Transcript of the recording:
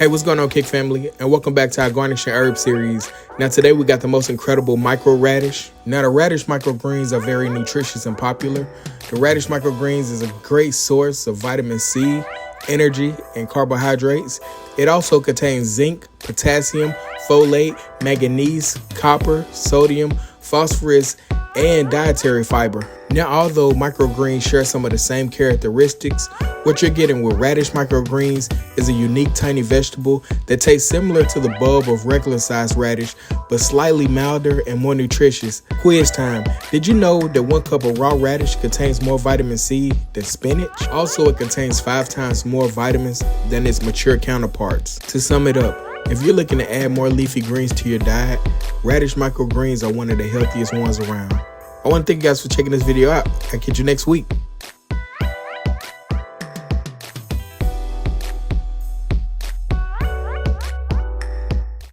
Hey, what's going on, Kick family, and welcome back to our garnish and herb series. Now today we got the most incredible micro radish. Now the radish microgreens are very nutritious and popular. The radish microgreens is a great source of vitamin C, energy, and carbohydrates. It also contains zinc, potassium, folate, manganese, copper, sodium, phosphorus, and dietary fiber. Now, although microgreens share some of the same characteristics, what you're getting with radish microgreens is a unique tiny vegetable that tastes similar to the bulb of regular sized radish, but slightly milder and more nutritious. Quiz time. Did you know that 1 cup of raw radish contains more vitamin C than spinach? Also, it contains 5 times more vitamins than its mature counterparts. To sum it up, if you're looking to add more leafy greens to your diet, radish microgreens are one of the healthiest ones around. I want to thank you guys for checking this video out. I'll catch you next week.